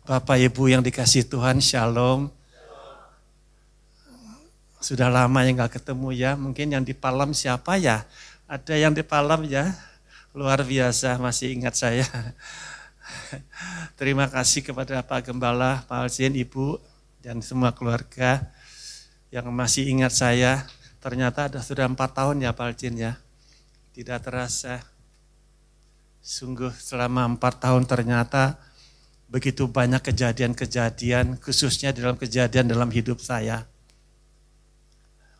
Bapak Ibu yang dikasih Tuhan, Shalom. Sudah lama yang gak ketemu ya, mungkin yang di Palem siapa ya? Ada yang di Palem ya? Luar biasa, masih ingat saya. Terima kasih kepada Pak Gembala, Pak Alzin, Ibu, dan semua keluarga yang masih ingat saya. Ternyata sudah 4 tahun ya Pak Alzin ya. Tidak terasa. Sungguh selama 4 tahun ternyata begitu banyak kejadian-kejadian, khususnya dalam kejadian dalam hidup saya.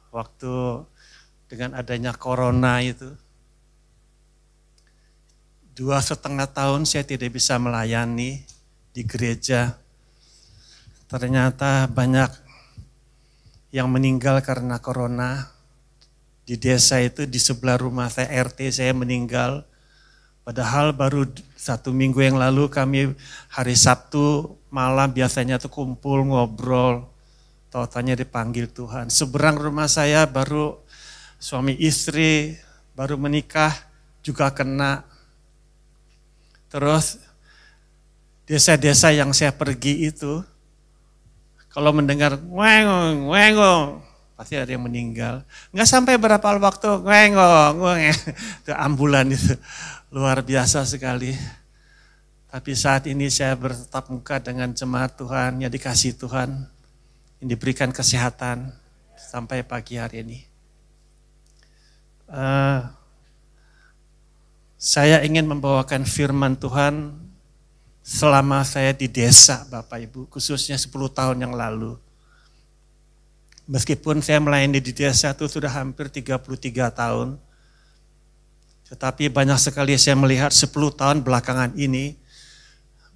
Waktu dengan adanya corona itu, 2,5 tahun saya tidak bisa melayani di gereja. Ternyata banyak yang meninggal karena corona. Di desa itu, di sebelah rumah saya, RT saya meninggal. Padahal baru 1 minggu yang lalu kami hari Sabtu malam biasanya tuh kumpul ngobrol. Tautannya dipanggil Tuhan. Seberang rumah saya baru suami istri, baru menikah juga kena. Terus desa-desa yang saya pergi itu, kalau mendengar wengong, wengong, pasti ada yang meninggal. Nggak sampai berapa waktu, wengong, itu ambulan itu. Luar biasa sekali. Tapi saat ini saya bertatap muka dengan jemaat Tuhan, yang dikasih Tuhan, yang diberikan kesehatan sampai pagi hari ini. Saya ingin membawakan firman Tuhan selama saya di desa Bapak Ibu, khususnya 10 tahun yang lalu. Meskipun saya melayani di desa itu sudah hampir 33 tahun, tetapi banyak sekali saya melihat 10 tahun belakangan ini,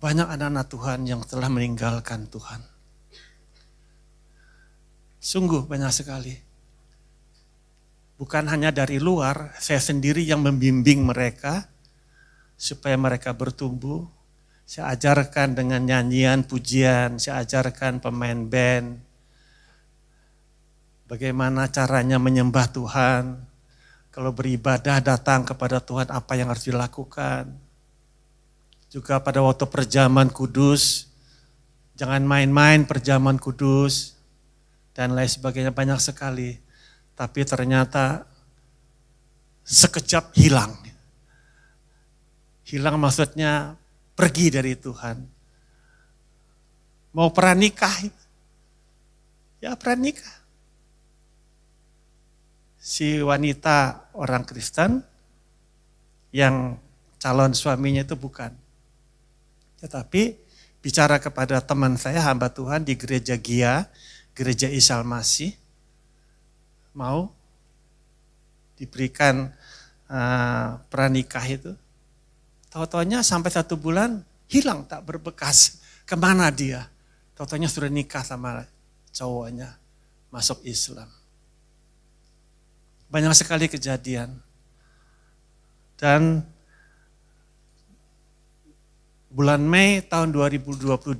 banyak anak-anak Tuhan yang telah meninggalkan Tuhan. Sungguh banyak sekali. Bukan hanya dari luar, saya sendiri yang membimbing mereka, supaya mereka bertumbuh. Saya ajarkan dengan nyanyian, pujian, saya ajarkan pemain band, bagaimana caranya menyembah Tuhan. Kalau beribadah datang kepada Tuhan apa yang harus dilakukan. Juga pada waktu perjamuan kudus, jangan main-main perjamuan kudus dan lain sebagainya, banyak sekali. Tapi ternyata sekejap hilang. Hilang maksudnya pergi dari Tuhan. Mau pranikah, ya pranikah. Si wanita orang Kristen yang calon suaminya itu bukan. Tetapi bicara kepada teman saya, hamba Tuhan di gereja Gia, gereja Isa Al-Masih, mau diberikan pranikah itu. Tahu-tahunya sampai 1 bulan hilang tak berbekas. Kemana dia? Tahu-tahunya sudah nikah sama cowoknya, masuk Islam. Banyak sekali kejadian. Dan bulan Mei tahun 2022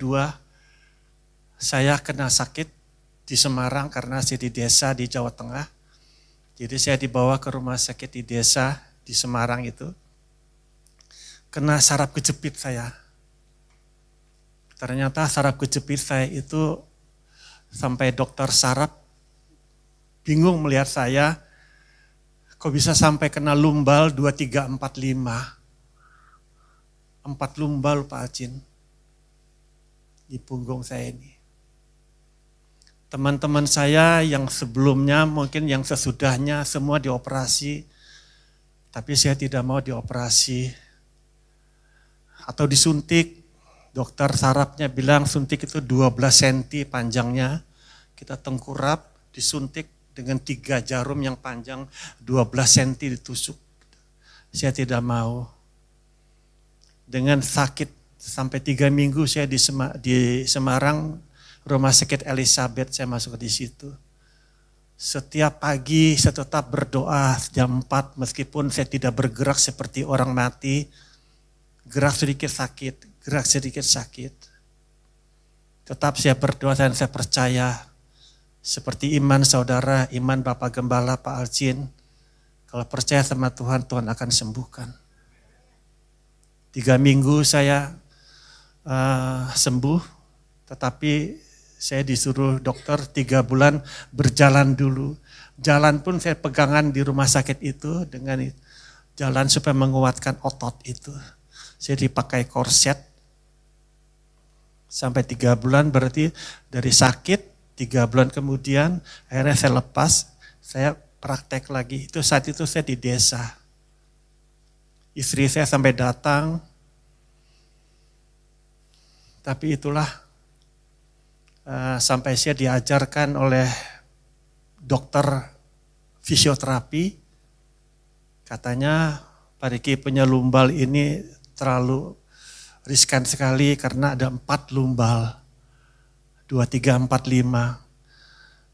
saya kena sakit di Semarang karena saya di desa di Jawa Tengah. Jadi saya dibawa ke rumah sakit di desa di Semarang itu. Kena saraf kejepit saya. Ternyata saraf kejepit saya itu sampai dokter saraf bingung melihat saya. Kok bisa sampai kena lumbal 2, 3, 4, 5. 4 lumbal Pak Acin di punggung saya ini. Teman-teman saya yang sebelumnya, mungkin yang sesudahnya semua dioperasi. Tapi saya tidak mau dioperasi. Atau disuntik. Dokter sarafnya bilang suntik itu 12 cm panjangnya. Kita tengkurap, disuntik dengan 3 jarum yang panjang 12 cm ditusuk. Saya tidak mau. Dengan sakit sampai 3 minggu saya di Semarang, Rumah Sakit Elizabeth, saya masuk di situ. Setiap pagi saya tetap berdoa jam 4 meskipun saya tidak bergerak seperti orang mati. Gerak sedikit sakit, gerak sedikit sakit. Tetap saya berdoa dan saya percaya. Seperti iman saudara, iman Bapak Gembala, Pak Alzin. Kalau percaya sama Tuhan, Tuhan akan sembuhkan. 3 minggu saya sembuh. Tetapi saya disuruh dokter 3 bulan berjalan dulu. Jalan pun saya pegangan di rumah sakit itu dengan jalan supaya menguatkan otot itu. Saya dipakai korset sampai 3 bulan, berarti dari sakit 3 bulan kemudian akhirnya saya lepas, saya praktek lagi. Itu saat itu saya di desa. Istri saya sampai datang, tapi itulah sampai saya diajarkan oleh dokter fisioterapi, katanya Pak Riki punya lumbal ini terlalu riskan sekali karena ada 4 lumbal, 2, 3, 4, 5.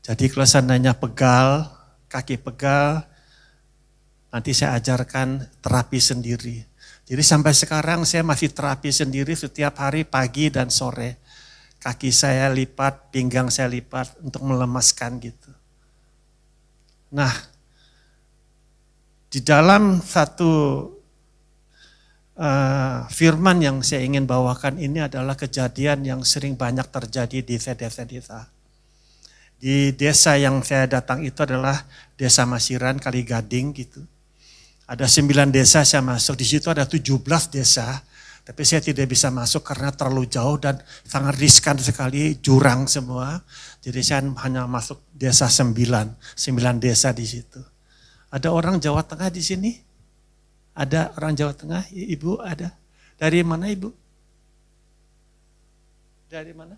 Jadi kalau seandainya pegal, kaki pegal, nanti saya ajarkan terapi sendiri. Jadi sampai sekarang saya masih terapi sendiri setiap hari pagi dan sore. Kaki saya lipat, pinggang saya lipat untuk melemaskan gitu. Nah, di dalam satu firman yang saya ingin bawakan ini adalah kejadian yang sering banyak terjadi di desa-desa. Di desa yang saya datang itu adalah desa Masiran, Kaligading gitu. Ada 9 desa saya masuk, di situ ada 17 desa. Tapi saya tidak bisa masuk karena terlalu jauh dan sangat riskan sekali, jurang semua. Jadi saya hanya masuk desa 9 desa di situ. Ada orang Jawa Tengah di sini? Ada orang Jawa Tengah? Ibu ada? Dari mana ibu? Dari mana?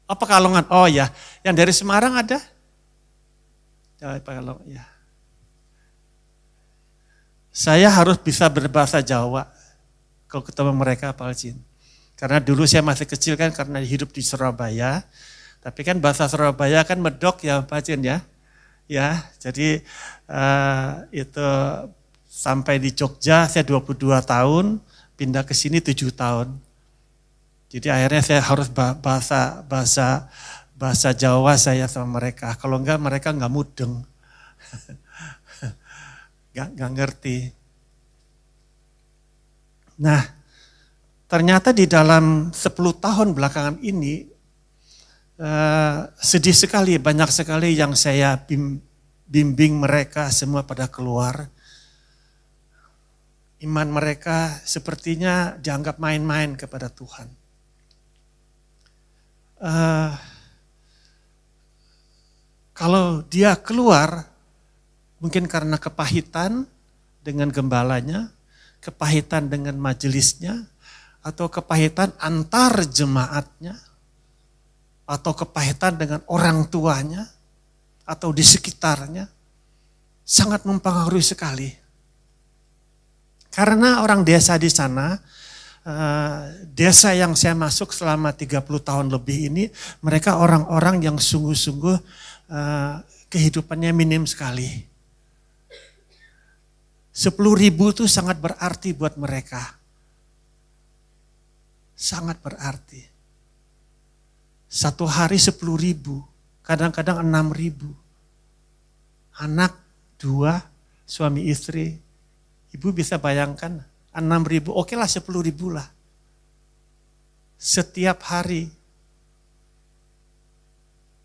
Oh Pekalongan, oh ya. Yang dari Semarang ada? Dari Pekalongan, ya. Saya harus bisa berbahasa Jawa. Kalau ketemu mereka Pak Alcin. Karena dulu saya masih kecil kan karena hidup di Surabaya. Tapi kan bahasa Surabaya kan medok ya Pak Alcin ya. Ya, jadi itu sampai di Jogja saya 22 tahun, pindah ke sini 7 tahun. Jadi akhirnya saya harus bahasa Jawa saya sama mereka. Kalau enggak mereka enggak mudeng. Enggak ngerti. Nah, ternyata di dalam 10 tahun belakangan ini, sedih sekali, banyak sekali yang saya bimbing mereka semua pada keluar. Iman mereka sepertinya dianggap main-main kepada Tuhan. Kalau dia keluar, mungkin karena kepahitan dengan gembalanya, kepahitan dengan majelisnya, atau kepahitan antar jemaatnya, atau kepahitan dengan orang tuanya, atau di sekitarnya, sangat mempengaruhi sekali. Karena orang desa di sana, desa yang saya masuk selama 30 tahun lebih ini, mereka orang-orang yang sungguh-sungguh kehidupannya minim sekali. 10.000 itu sangat berarti buat mereka. Sangat berarti. Satu hari 10.000, kadang-kadang 6.000. Anak 2, suami istri. Ibu bisa bayangkan 6.000, oke lah 10.000 lah. Setiap hari.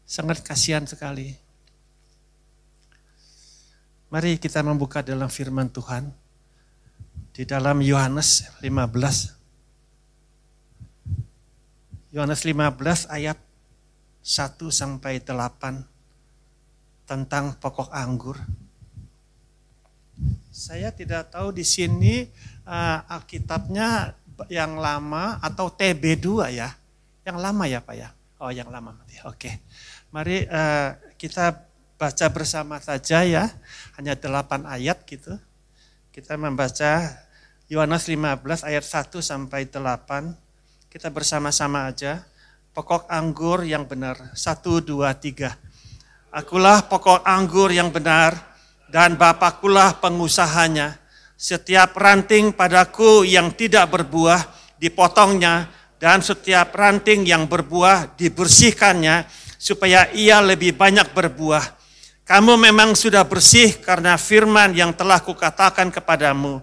Sangat kasihan sekali. Mari kita membuka dalam firman Tuhan. Di dalam Yohanes 15. Yohanes 15 ayat 1 sampai 8. Tentang pokok anggur. Saya tidak tahu di sini Alkitabnya yang lama atau TB2 ya. Yang lama ya Pak ya? Oh yang lama. Oke. Mari kita baca bersama saja ya, hanya 8 ayat gitu. Kita membaca Yohanes 15 ayat 1 sampai 8. Kita bersama-sama aja. Pokok anggur yang benar. 1, 2, 3. Akulah pokok anggur yang benar dan Bapakulah pengusahanya. Setiap ranting padaku yang tidak berbuah dipotongnya dan setiap ranting yang berbuah dibersihkannya supaya ia lebih banyak berbuah. Kamu memang sudah bersih karena firman yang telah kukatakan kepadamu.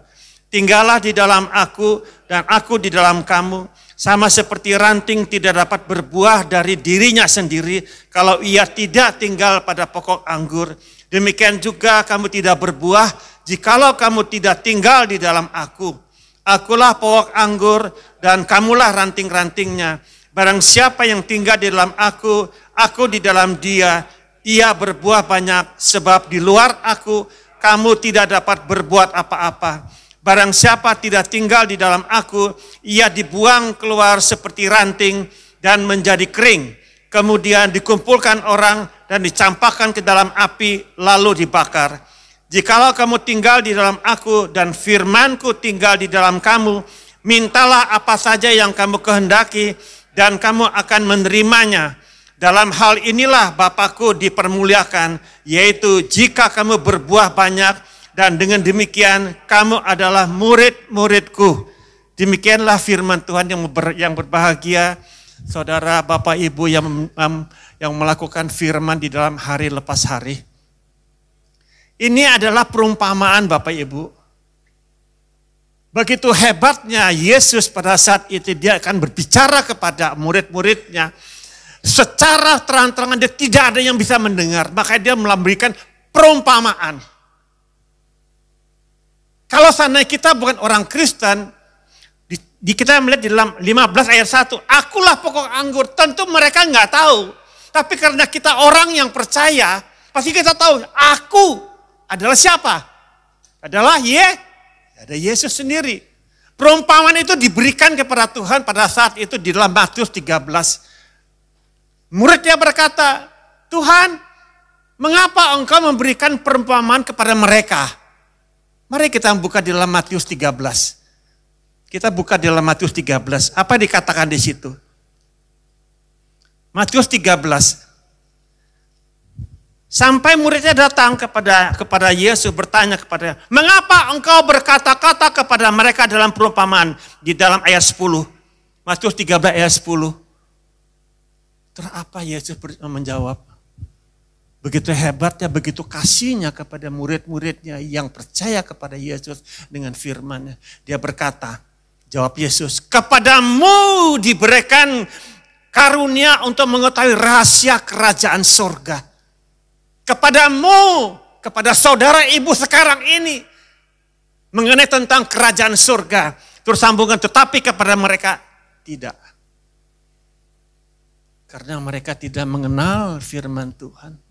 Tinggallah di dalam aku dan aku di dalam kamu. Sama seperti ranting tidak dapat berbuah dari dirinya sendiri kalau ia tidak tinggal pada pokok anggur. Demikian juga kamu tidak berbuah jikalau kamu tidak tinggal di dalam aku. Akulah pokok anggur dan kamulah ranting-rantingnya. Barang siapa yang tinggal di dalam aku di dalam dia, ia berbuah banyak, sebab di luar aku, kamu tidak dapat berbuat apa-apa. Barang siapa tidak tinggal di dalam aku, ia dibuang keluar seperti ranting dan menjadi kering. Kemudian dikumpulkan orang dan dicampakkan ke dalam api, lalu dibakar. Jikalau kamu tinggal di dalam aku dan firmanku tinggal di dalam kamu, mintalah apa saja yang kamu kehendaki dan kamu akan menerimanya. Dalam hal inilah Bapakku dipermuliakan, yaitu jika kamu berbuah banyak, dan dengan demikian kamu adalah murid-muridku. Demikianlah firman Tuhan yang berbahagia, saudara, Bapak, Ibu yang melakukan firman di dalam hari lepas hari. Ini adalah perumpamaan, Bapak, Ibu. Begitu hebatnya Yesus pada saat itu, dia akan berbicara kepada murid-muridnya. Secara terang-terangan dia tidak ada yang bisa mendengar, maka dia memberikan perumpamaan. Kalau seandainya kita bukan orang Kristen, kita melihat di dalam 15 ayat 1, akulah pokok anggur, tentu mereka nggak tahu. Tapi karena kita orang yang percaya, pasti kita tahu, aku adalah siapa? Adalah ada Yesus sendiri. Perumpamaan itu diberikan kepada Tuhan pada saat itu di dalam Matius 13. Muridnya berkata, Tuhan, mengapa engkau memberikan perumpamaan kepada mereka? Mari kita buka di dalam Matius 13. Kita buka di dalam Matius 13. Apa dikatakan di situ? Matius 13. Sampai muridnya datang kepada Yesus bertanya kepadanya, mengapa engkau berkata-kata kepada mereka dalam perumpamaan? Di dalam ayat 10. Matius 13 ayat 10. Terus apa Yesus menjawab? Begitu hebatnya, begitu kasihnya kepada murid-muridnya yang percaya kepada Yesus dengan firman-Nya. Dia berkata, jawab Yesus, kepadamu diberikan karunia untuk mengetahui rahasia kerajaan sorga. Kepadamu, kepada saudara ibu sekarang ini, mengenai tentang kerajaan sorga. Terus sambungan, tetapi kepada mereka tidak. Karena mereka tidak mengenal firman Tuhan.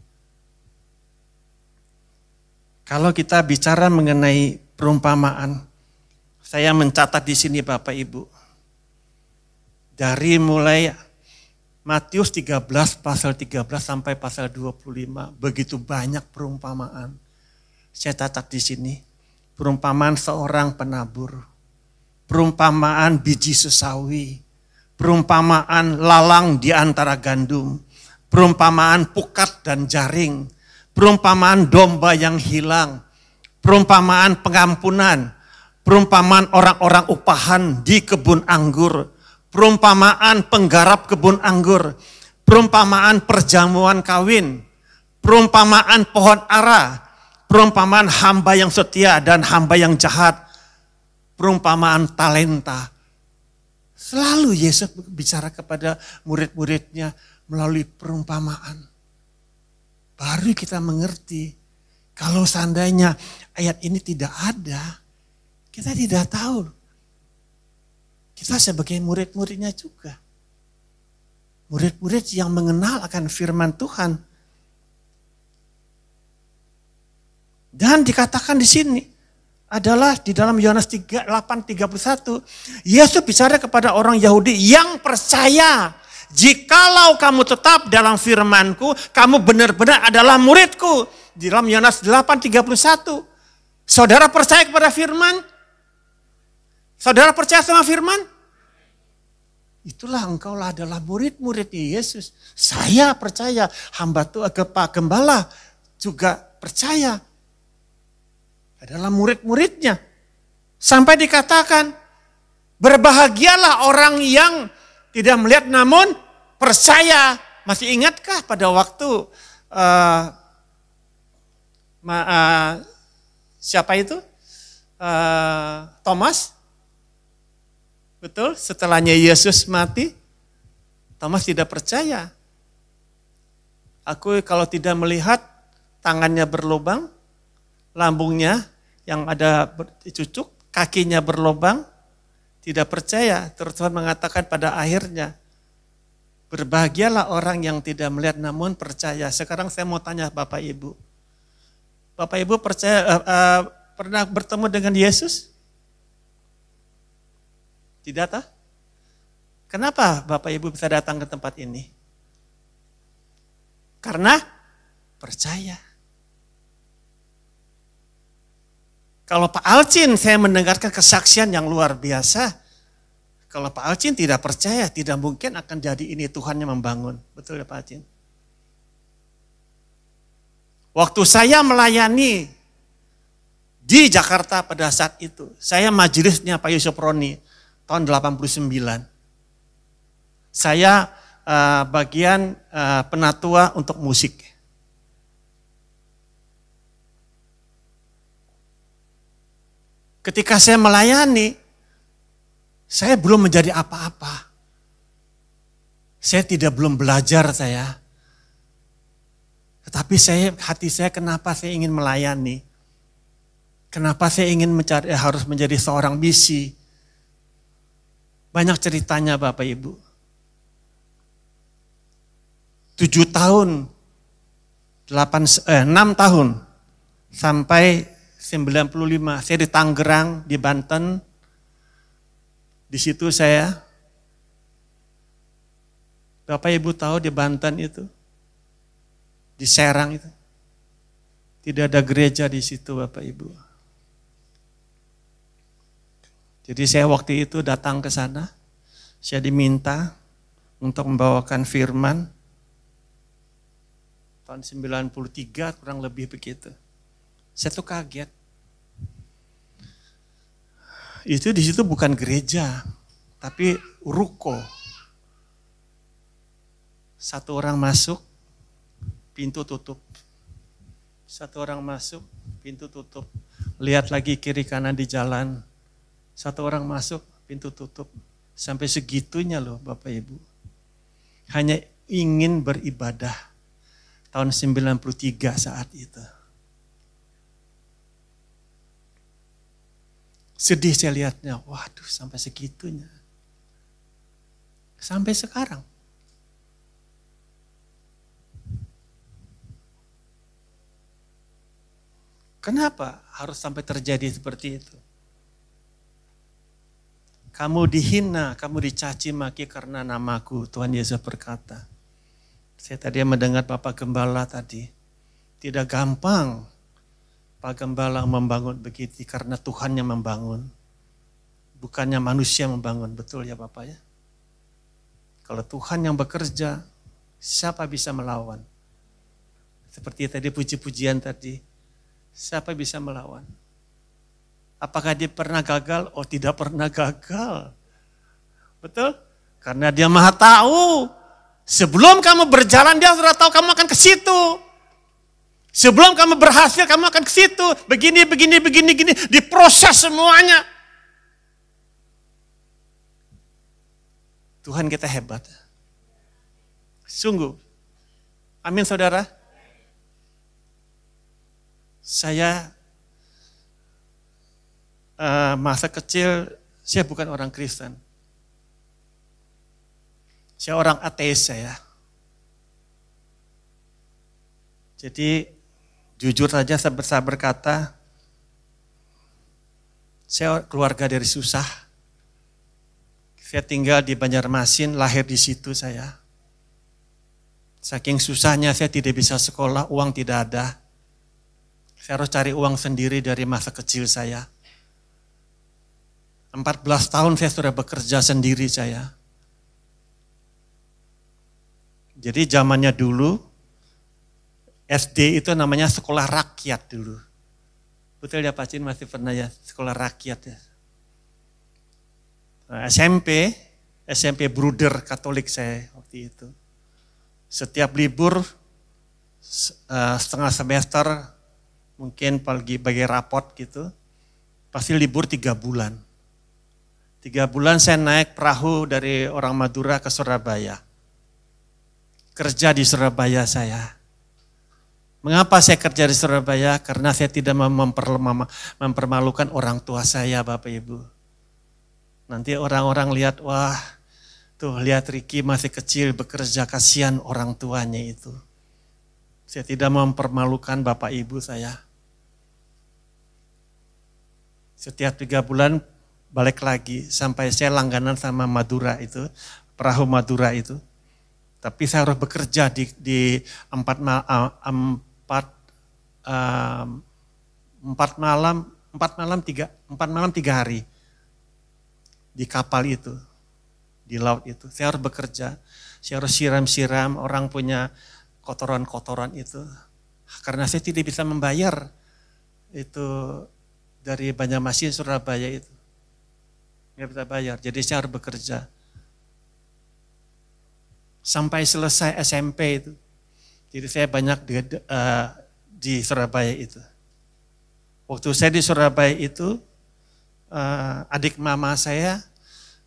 Kalau kita bicara mengenai perumpamaan, saya mencatat di sini Bapak Ibu. Dari mulai Matius 13 pasal 13 sampai pasal 25, begitu banyak perumpamaan. Saya catat di sini, perumpamaan seorang penabur, perumpamaan biji sesawi, perumpamaan lalang di antara gandum, perumpamaan pukat dan jaring, perumpamaan domba yang hilang, perumpamaan pengampunan, perumpamaan orang-orang upahan di kebun anggur, perumpamaan penggarap kebun anggur, perumpamaan perjamuan kawin, perumpamaan pohon ara, perumpamaan hamba yang setia dan hamba yang jahat, perumpamaan talenta. Selalu Yesus bicara kepada murid-muridnya melalui perumpamaan. Baru kita mengerti, kalau seandainya ayat ini tidak ada, kita tidak tahu. Kita sebagai murid-muridnya juga. Murid-murid yang mengenal akan firman Tuhan. Dan dikatakan di sini adalah di dalam Yohanes 8:31, Yesus bicara kepada orang Yahudi yang percaya. Jikalau kamu tetap dalam firman-Ku, kamu benar-benar adalah murid-Ku. Di dalam Yohanes 8:31. Saudara percaya kepada firman? Saudara percaya sama firman? Itulah engkaulah adalah murid-muridnya Yesus. Saya percaya, hamba Tuhan Pak Gembala juga percaya. Adalah murid-muridnya. Sampai dikatakan, berbahagialah orang yang tidak melihat namun percaya. Masih ingatkah pada waktu siapa itu? Thomas? Betul, setelahnya Yesus mati, Thomas tidak percaya. Aku kalau tidak melihat tangannya berlubang, lambungnya yang ada cucuk, kakinya berlubang, tidak percaya. Terus Tuhan mengatakan pada akhirnya, berbahagialah orang yang tidak melihat namun percaya. Sekarang saya mau tanya Bapak Ibu. Bapak Ibu percaya pernah bertemu dengan Yesus? Tidak tahu? Kenapa Bapak Ibu bisa datang ke tempat ini? Karena percaya. Kalau Pak Alcin saya mendengarkan kesaksian yang luar biasa. Kalau Pak Alcin tidak percaya, tidak mungkin akan jadi ini Tuhan yang membangun. Betul ya Pak Alcin? Waktu saya melayani di Jakarta pada saat itu, saya majelisnya Pak Yusuf Roni tahun 89. Saya bagian penatua untuk musik. Ketika saya melayani, saya belum menjadi apa-apa. Saya belum belajar saya. Tetapi hati saya kenapa saya ingin melayani. Kenapa saya ingin harus menjadi seorang misi. Banyak ceritanya Bapak Ibu. 6 tahun sampai 95. Saya di Tangerang, di Banten. Di situ saya, Bapak Ibu tahu di Banten itu, di Serang itu, tidak ada gereja di situ Bapak Ibu. Jadi saya waktu itu datang ke sana, saya diminta untuk membawakan firman, tahun 93 kurang lebih begitu. Saya tuh kaget. Itu di situ bukan gereja, tapi ruko. Satu orang masuk, pintu tutup. Satu orang masuk, pintu tutup. Lihat lagi kiri kanan di jalan. Satu orang masuk, pintu tutup. Sampai segitunya loh Bapak Ibu. Hanya ingin beribadah. Tahun 93 saat itu. Sedih saya lihatnya, waduh sampai segitunya. Sampai sekarang. Kenapa harus sampai terjadi seperti itu? Kamu dihina, kamu dicaci maki karena namaku, Tuhan Yesus berkata. Saya tadi mendengar Bapak Gembala tadi, tidak gampang Pak Gembala membangun begitu karena Tuhan yang membangun. Bukannya manusia membangun, betul ya Bapak ya? Kalau Tuhan yang bekerja, siapa bisa melawan? Seperti tadi puji-pujian tadi, siapa bisa melawan? Apakah dia pernah gagal? Oh tidak pernah gagal. Betul? Karena dia maha tahu. Sebelum kamu berjalan dia sudah tahu kamu akan ke situ. Sebelum kamu berhasil kamu akan ke situ. Begini. Diproses semuanya. Tuhan kita hebat. Sungguh. Amin saudara. Saya masa kecil saya bukan orang Kristen. Saya orang ateis saya. Jadi jujur saja saya berkata, saya keluarga dari susah. Saya tinggal di Banjarmasin, lahir di situ saya. Saking susahnya saya tidak bisa sekolah, uang tidak ada. Saya harus cari uang sendiri dari masa kecil saya. 14 tahun saya sudah bekerja sendiri saya. Jadi zamannya dulu, SD itu namanya sekolah rakyat dulu. Betul ya Pak Cin masih pernah ya sekolah rakyat ya. Nah, SMP Bruder Katolik saya waktu itu. Setiap libur setengah semester mungkin bagi rapot gitu. Pasti libur 3 bulan. 3 bulan saya naik perahu dari orang Madura ke Surabaya. Kerja di Surabaya saya. Mengapa saya kerja di Surabaya? Karena saya tidak mempermalukan orang tua saya, Bapak Ibu. Nanti orang-orang lihat, wah tuh lihat Ricky masih kecil bekerja, kasihan orang tuanya itu. Saya tidak mempermalukan Bapak Ibu saya. Setiap 3 bulan balik lagi sampai saya langganan sama Madura itu, perahu Madura itu. Tapi saya harus bekerja di 4 malam 3 hari di kapal itu, di laut itu. Saya harus bekerja, saya harus siram-siram orang punya kotoran-kotoran itu. Karena saya tidak bisa membayar itu dari Banjarmasin Surabaya itu. Nggak bisa bayar, jadi saya harus bekerja. Sampai selesai SMP itu. Jadi saya banyak di Surabaya itu. Waktu saya di Surabaya itu, adik mama saya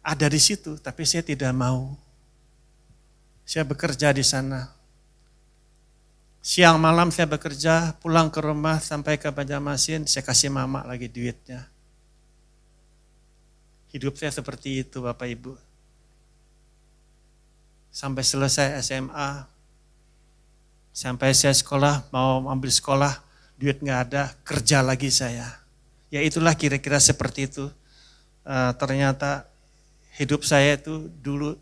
ada di situ, tapi saya tidak mau. Saya bekerja di sana. Siang malam saya bekerja, pulang ke rumah sampai ke Banjarmasin, saya kasih mama lagi duitnya. Hidup saya seperti itu Bapak Ibu. Sampai selesai SMA, sampai saya sekolah, mau ambil sekolah, duit nggak ada, kerja lagi saya. Ya itulah kira-kira seperti itu. Ternyata hidup saya itu dulu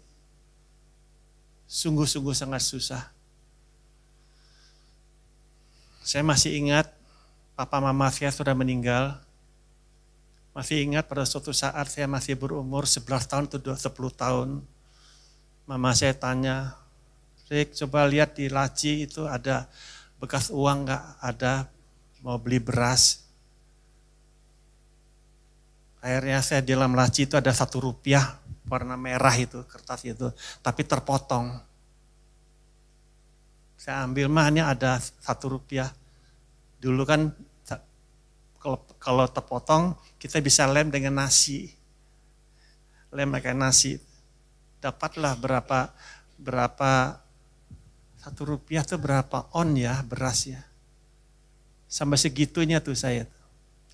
sungguh-sungguh sangat susah. Saya masih ingat papa mama saya sudah meninggal. Masih ingat pada suatu saat saya masih berumur 11 tahun atau 10 tahun. Mama saya tanya, Rick coba lihat di laci itu ada bekas uang nggak? Ada, mau beli beras. Akhirnya saya di dalam laci itu ada 1 rupiah, warna merah itu, kertas itu, tapi terpotong. Saya ambil mahnya ada 1 rupiah. Dulu kan kalau terpotong kita bisa lem dengan nasi. Lem pakai nasi. Dapatlah berapa 1 rupiah itu berapa on ya beras ya. Sampai segitunya tuh saya,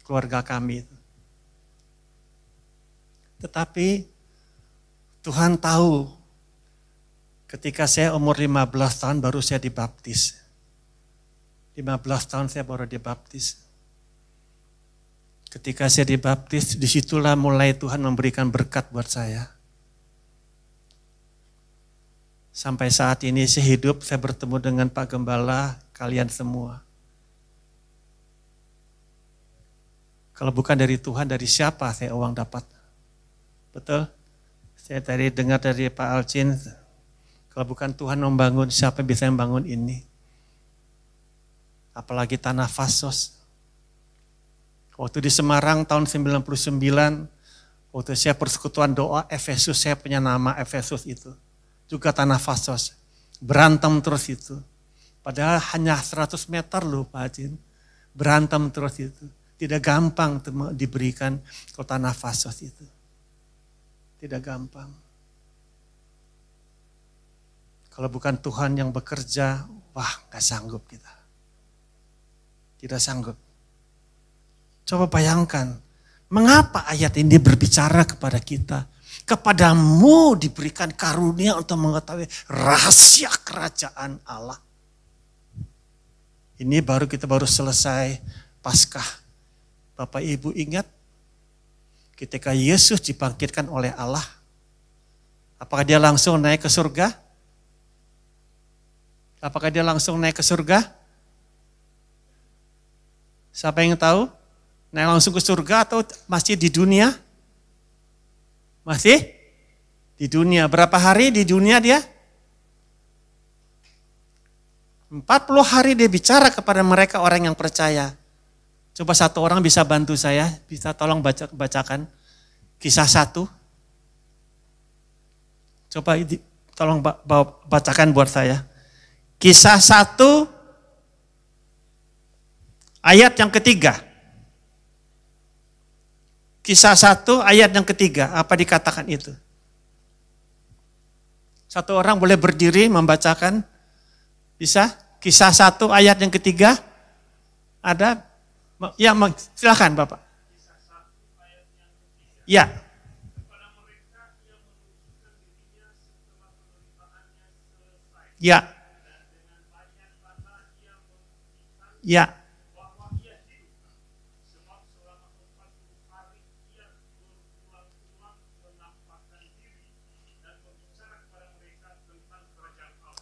keluarga kami itu. Tetapi Tuhan tahu ketika saya umur 15 tahun baru saya dibaptis. 15 tahun saya baru dibaptis. Ketika saya dibaptis, disitulah mulai Tuhan memberikan berkat buat saya. Sampai saat ini saya hidup, saya bertemu dengan Pak Gembala, kalian semua. Kalau bukan dari Tuhan, dari siapa saya uang dapat? Betul? Saya tadi dengar dari Pak Alcin, kalau bukan Tuhan membangun, siapa yang bisa membangun ini? Apalagi tanah Fasos. Waktu di Semarang tahun 99, waktu saya persekutuan doa Efesus, saya punya nama Efesus itu. Juga tanah Fasos. Berantem terus itu. Padahal hanya 100 meter loh Pak Alcin. Berantem terus itu. Tidak gampang diberikan ke tanah Fasos itu. Tidak gampang. Kalau bukan Tuhan yang bekerja, wah gak sanggup kita. Tidak sanggup. Coba bayangkan, mengapa ayat ini berbicara kepada kita? Kepadamu diberikan karunia untuk mengetahui rahasia kerajaan Allah. Ini kita baru selesai Paskah. Bapak Ibu ingat ketika Yesus dibangkitkan oleh Allah, apakah dia langsung naik ke surga? Apakah dia langsung naik ke surga? Siapa yang tahu? Naik langsung ke surga atau masih di dunia? Masih di dunia. Berapa hari di dunia dia? 40 hari dia bicara kepada mereka orang yang percaya. Coba satu orang bisa bantu saya, bisa tolong bacakan Kisah 1. Coba tolong bacakan buat saya. Kisah 1 ayat yang ketiga. Kisah 1 ayat yang ketiga, apa dikatakan itu? Satu orang boleh berdiri membacakan? Bisa? Kisah 1 ayat yang ketiga? Ada? Ya, silakan Bapak. Ya. Ya. Ya.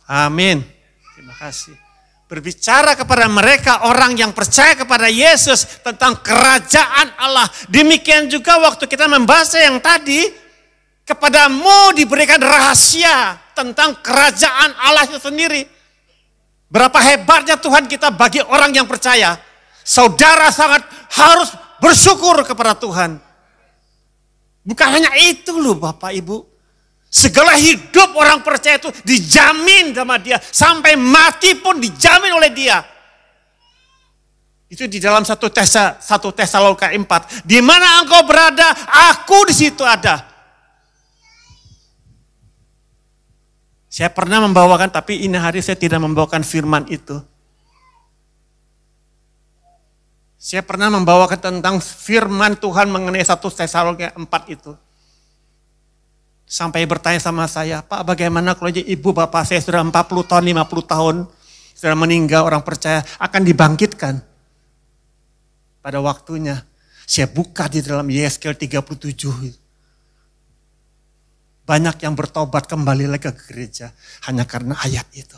Amin. Terima kasih. Berbicara kepada mereka orang yang percaya kepada Yesus tentang kerajaan Allah. Demikian juga waktu kita membahas yang tadi, kepadamu diberikan rahasia tentang kerajaan Allah itu sendiri. Berapa hebatnya Tuhan kita bagi orang yang percaya. Saudara sangat harus bersyukur kepada Tuhan. Bukan hanya itu loh Bapak Ibu. Segala hidup orang percaya itu dijamin sama dia. Sampai mati pun dijamin oleh dia. Itu di dalam 1 Tesalonika 4. Di mana engkau berada, aku di situ ada. Saya pernah membawakan, tapi ini hari saya tidak membawakan firman itu. Saya pernah membawakan tentang firman Tuhan mengenai 1 Tesalonika 4 itu. Sampai bertanya sama saya, Pak bagaimana kalau ibu bapak saya sudah 40 tahun, 50 tahun, sudah meninggal orang percaya akan dibangkitkan. Pada waktunya, saya buka di dalam Yeskel 37. Banyak yang bertobat kembali lagi ke gereja, hanya karena ayat itu.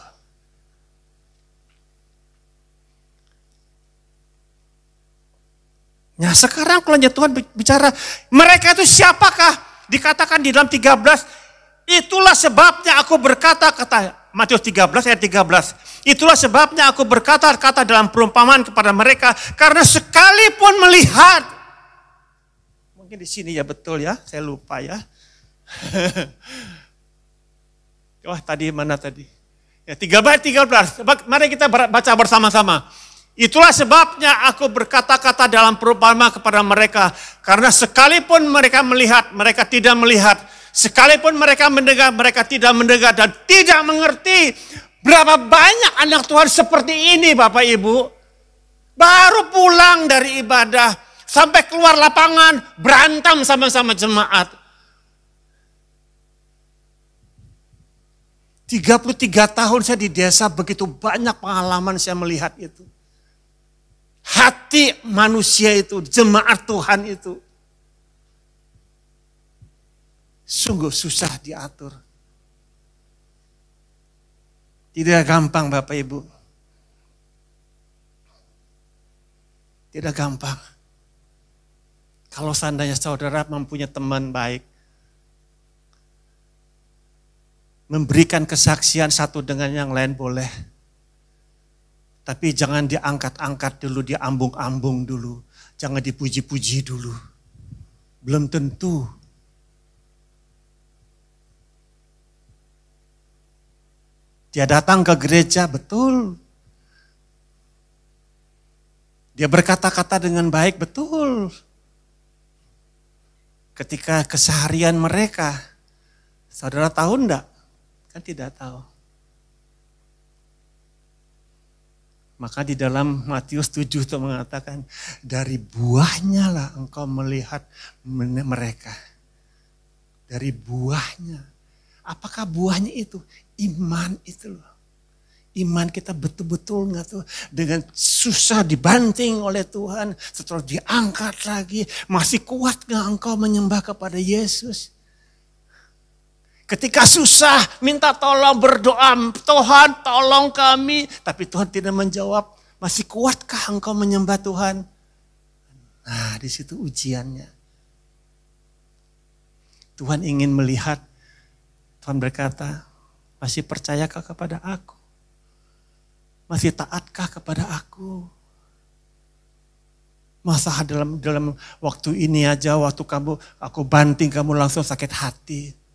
Nah sekarang kalau Tuhan bicara, mereka itu siapakah? Dikatakan di dalam 13, itulah sebabnya aku berkata, kata Matius 13 ayat 13. Itulah sebabnya aku berkata dalam perumpamaan kepada mereka, karena sekalipun melihat. Mungkin di sini ya betul ya, saya lupa ya. Wah tadi mana tadi? Ya 13. Mari kita baca bersama-sama. Itulah sebabnya aku berkata-kata dalam perumpamaan kepada mereka. Karena sekalipun mereka melihat, mereka tidak melihat. Sekalipun mereka mendengar, mereka tidak mendengar dan tidak mengerti. Berapa banyak anak Tuhan seperti ini Bapak Ibu. Baru pulang dari ibadah, sampai keluar lapangan, berantem sama-sama jemaat. 33 tahun saya di desa, begitu banyak pengalaman saya melihat itu. Hati manusia itu, jemaat Tuhan itu. Sungguh susah diatur. Tidak gampang Bapak Ibu. Tidak gampang. Kalau seandainya saudara mempunyai teman baik, memberikan kesaksian satu dengan yang lain boleh. Tapi jangan diangkat-angkat dulu, diambung-ambung dulu. Jangan dipuji-puji dulu. Belum tentu. Dia datang ke gereja, betul. Dia berkata-kata dengan baik, betul. Ketika keseharian mereka, saudara tahu enggak? Kan tidak tahu. Maka di dalam Matius 7 itu mengatakan, dari buahnya lah engkau melihat mereka. Dari buahnya. Apakah buahnya itu? Iman itu loh. Iman kita betul-betul nggak tuh dengan susah dibanting oleh Tuhan. Setelah diangkat lagi, masih kuat nggak engkau menyembah kepada Yesus? Ketika susah, minta tolong, berdoa, Tuhan tolong kami. Tapi Tuhan tidak menjawab, masih kuatkah engkau menyembah Tuhan? Nah di situ ujiannya. Tuhan ingin melihat, Tuhan berkata, masih percayakah kepada aku? Masih taatkah kepada aku? Masa dalam waktu ini aja, waktu aku banting kamu langsung sakit hati.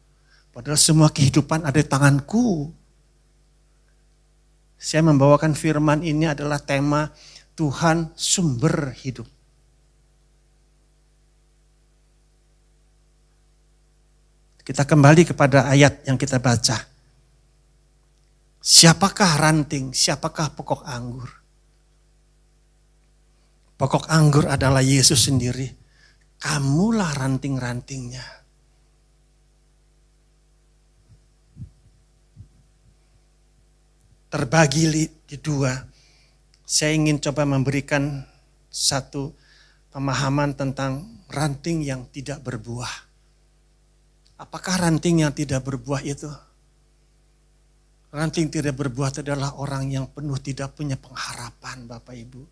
Padahal semua kehidupan ada di tanganku. Saya membawakan firman ini adalah tema Tuhan sumber hidup. Kita kembali kepada ayat yang kita baca. Siapakah ranting, siapakah pokok anggur? Pokok anggur adalah Yesus sendiri. Kamulah ranting-rantingnya. Terbagi di dua. Saya ingin coba memberikan satu pemahaman tentang ranting yang tidak berbuah. Apakah ranting yang tidak berbuah itu? Ranting tidak berbuah itu adalah orang yang penuh tidak punya pengharapan, Bapak Ibu.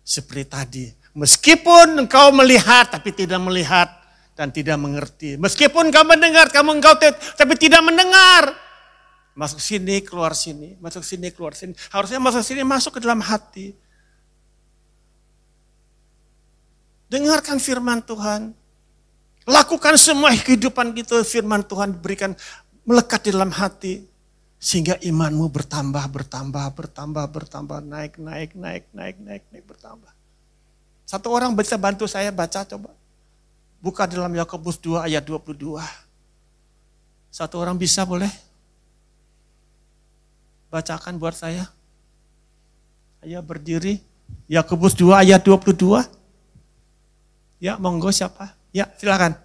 Seperti tadi, meskipun engkau melihat tapi tidak melihat dan tidak mengerti. Meskipun engkau mendengar, tapi tidak mendengar. Masuk sini, keluar sini, masuk sini, keluar sini. Harusnya masuk sini, masuk ke dalam hati. Dengarkan firman Tuhan. Lakukan semua kehidupan kita, firman Tuhan berikan melekat di dalam hati. Sehingga imanmu bertambah, naik, bertambah. Satu orang bisa bantu saya baca coba. Buka dalam Yakobus 2 ayat 22. Satu orang bisa boleh? Bacakan buat saya. Ayo berdiri. Yakobus 2 ayat 22. Ya, monggo siapa? Ya, silakan.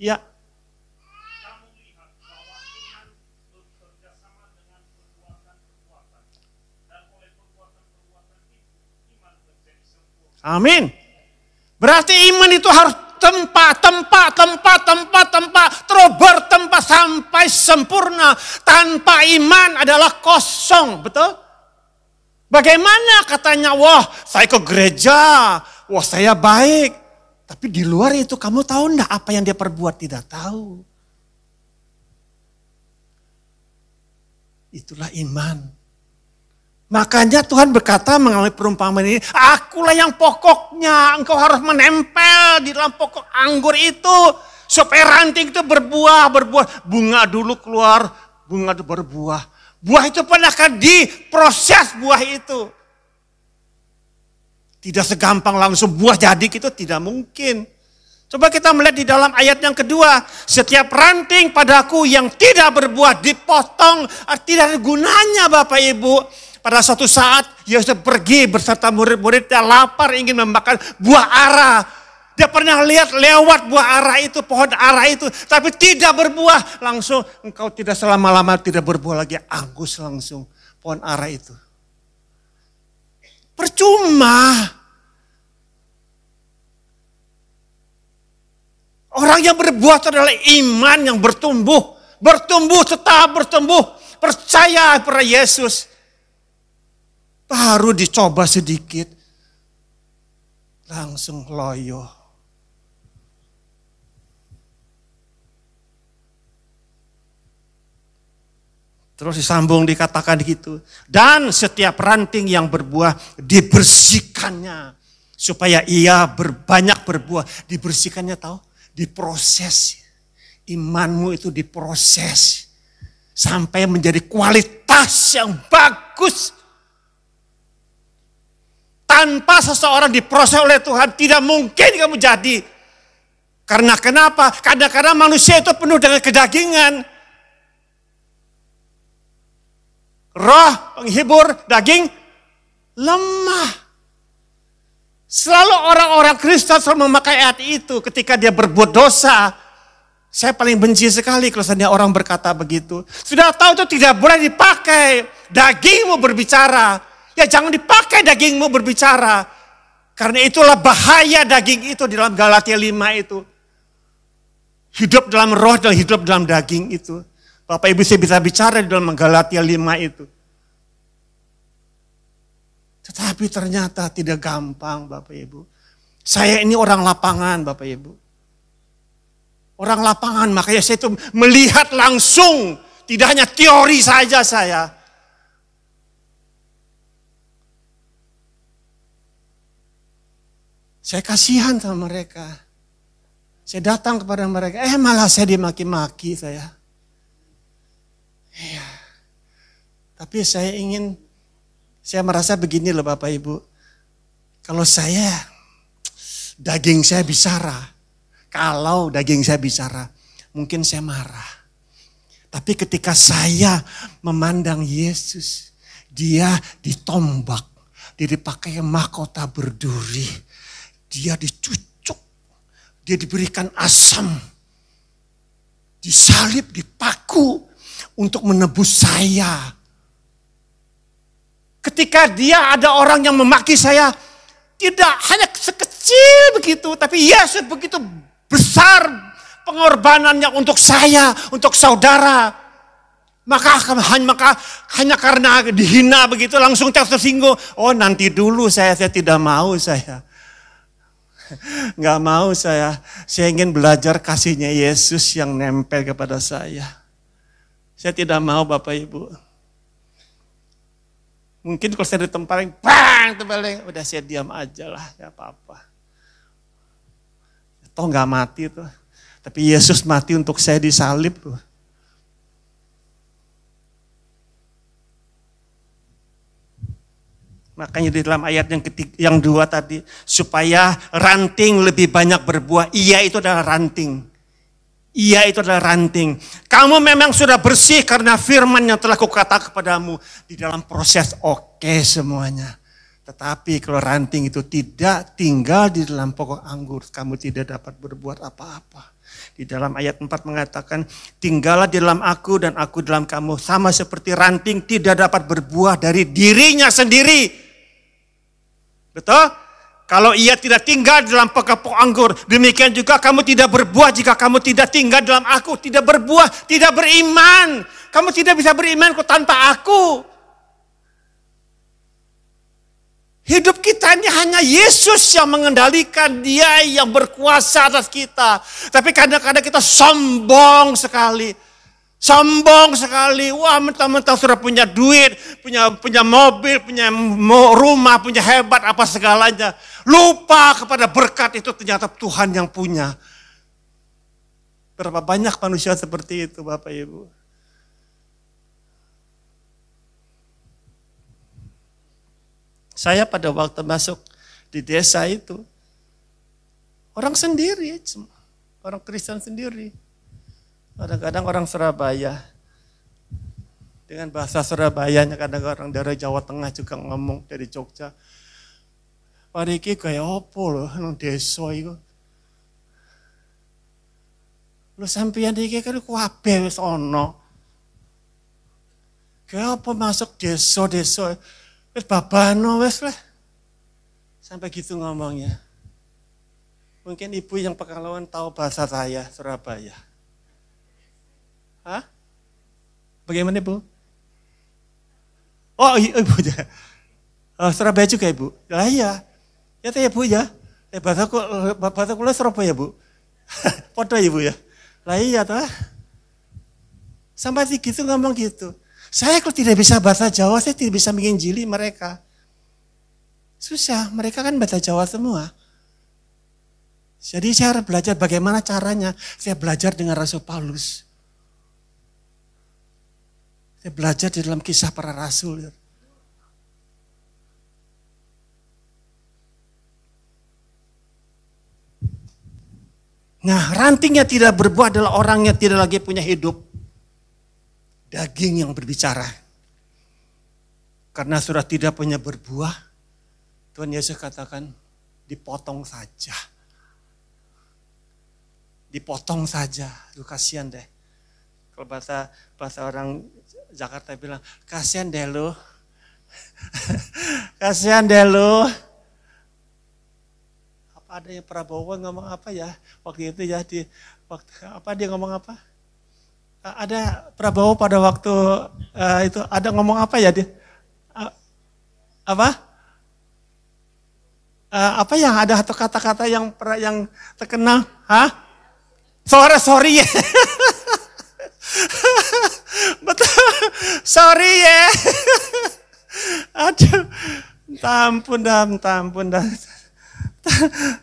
Ya. Amin. Berarti iman itu harus tempat, terus bertempat sampai sempurna. Tanpa iman adalah kosong, betul? Bagaimana katanya, wah saya ke gereja, wah saya baik. Tapi di luar itu kamu tahu enggak apa yang dia perbuat? Tidak tahu. Itulah iman. Makanya Tuhan berkata melalui perumpamaan ini, akulah yang pokoknya, engkau harus menempel di dalam pokok anggur itu. Supaya ranting itu berbuah. Bunga dulu keluar, bunga itu berbuah. Buah itu pun akan diproses buah itu. Tidak segampang langsung buah jadi gitu, tidak mungkin. Coba kita melihat di dalam ayat yang kedua. Setiap ranting padaku yang tidak berbuah dipotong, tidak ada gunanya Bapak Ibu. Pada suatu saat Yesus pergi beserta murid-muridnya lapar ingin memakan buah ara. Dia pernah lihat lewat buah ara itu, pohon ara itu. Tapi tidak berbuah. Langsung engkau tidak selama-lama tidak berbuah lagi. Angus langsung pohon ara itu. Percuma. Orang yang berbuah itu adalah iman yang bertumbuh. Bertumbuh, tetap bertumbuh. Percaya pada Yesus. Baru dicoba sedikit, langsung loyo. Terus disambung dikatakan gitu. Dan setiap ranting yang berbuah dibersihkannya. Supaya ia banyak berbuah. Dibersihkannya tahu? Diproses. Imanmu itu diproses. Sampai menjadi kualitas yang bagus. Tanpa seseorang diproses oleh Tuhan, tidak mungkin kamu jadi. Karena kenapa? Kadang-kadang manusia itu penuh dengan kedagingan. Roh menghibur, daging lemah. Selalu orang-orang Kristen selalu memakai ayat itu ketika dia berbuat dosa. Saya paling benci sekali kalau seandainya orang berkata begitu. Sudah tahu itu tidak boleh dipakai. Dagingmu berbicara. Ya jangan dipakai dagingmu berbicara. Karena itulah bahaya daging itu di dalam Galatia 5 itu. Hidup dalam roh dan hidup dalam daging itu. Bapak Ibu saya bisa bicara di dalam Galatia 5 itu. Tetapi ternyata tidak gampang Bapak Ibu. Saya ini orang lapangan Bapak Ibu. Orang lapangan makanya saya itu melihat langsung. Tidak hanya teori saja saya. Saya kasihan sama mereka. Saya datang kepada mereka, malah saya dimaki-maki saya. Iya. Tapi saya merasa begini loh Bapak Ibu. Kalau daging saya bicara. Kalau daging saya bicara, mungkin saya marah. Tapi ketika saya memandang Yesus, dia ditombak, dia dipakai mahkota berduri, dia dicucuk, dia diberikan asam, disalib, dipaku untuk menebus saya. Ketika dia ada orang yang memaki saya, tidak hanya sekecil begitu, tapi Yesus begitu besar pengorbanannya untuk saya, untuk saudara. Maka hanya karena dihina begitu langsung tersinggung. Oh nanti dulu saya tidak mau saya. Nggak mau saya. Saya ingin belajar kasihnya Yesus yang nempel kepada saya. Saya tidak mau Bapak Ibu. Mungkin kalau saya ditemparin, bang, udah saya diam aja lah, gak apa-apa. Toh gak mati tuh. Tapi Yesus mati untuk saya disalib tuh. Makanya di dalam ayat yang 2 tadi, supaya ranting lebih banyak berbuah. Ia itu adalah ranting. Ia itu adalah ranting. Kamu memang sudah bersih karena firman yang telah kukatakan kepadamu. Di dalam proses oke semuanya. Tetapi kalau ranting itu tidak tinggal di dalam pokok anggur, kamu tidak dapat berbuat apa-apa. Di dalam ayat 4 mengatakan, tinggallah di dalam aku dan aku dalam kamu. Sama seperti ranting tidak dapat berbuah dari dirinya sendiri. Betul? Kalau ia tidak tinggal dalam pokok anggur, demikian juga kamu tidak berbuah jika kamu tidak tinggal dalam aku. Tidak berbuah, tidak beriman. Kamu tidak bisa beriman tanpa aku. Hidup kita ini hanya Yesus yang mengendalikan, Dia yang berkuasa atas kita. Tapi kadang-kadang kita sombong sekali. Sombong sekali, wah mentang-mentang sudah punya duit, punya mobil, punya rumah, punya hebat apa segalanya. Lupa kepada berkat itu ternyata Tuhan yang punya. Berapa banyak manusia seperti itu Bapak Ibu. Saya pada waktu masuk di desa itu, orang sendiri, orang Kristen sendiri. Kadang-kadang orang Surabaya, dengan bahasa Surabayanya, kadang-kadang orang dari Jawa Tengah juga ngomong, dari Jogja. Pariki kayak apa loh, nang desa itu. Lu sampeyan iki kan kabeh wis ana. Kayak apa masuk desa-desa, wis babano wis lah. Sampai gitu ngomongnya. Mungkin ibu yang Pekalongan tahu bahasa saya, Surabaya. Hah? Bagaimana Ibu? Oh Ibu ya. Surabaya juga Ibu? Lah iya. Ya teh Ibu ya. Bahasa kula Surabaya Bu. Podo Ibu ya. Lah iya toh. Sampai gitu ngomong gitu. Saya kalau tidak bisa bahasa Jawa, saya tidak bisa menginjili mereka. Susah, mereka kan bahasa Jawa semua. Jadi saya harus belajar bagaimana caranya. Saya belajar dengan Rasul Paulus. Saya belajar di dalam Kisah Para Rasul. Nah, rantingnya tidak berbuah adalah orang yang tidak lagi punya hidup. Daging yang berbicara. Karena sudah tidak punya berbuah, Tuhan Yesus katakan, dipotong saja. Dipotong saja. Lu kasihan deh. Kalau bahasa orang Jakarta bilang, kasihan deh lu. Kasihan deh lu. Apa ada yang Prabowo ngomong apa ya? Waktu itu ya, dia ngomong apa? Ada Prabowo pada waktu itu ada ngomong apa ya dia? Apa? Apa yang ada satu kata-kata yang terkenal? Hah? Sorry ya. Betul. Sorry ya. Aduh. Tampun dah.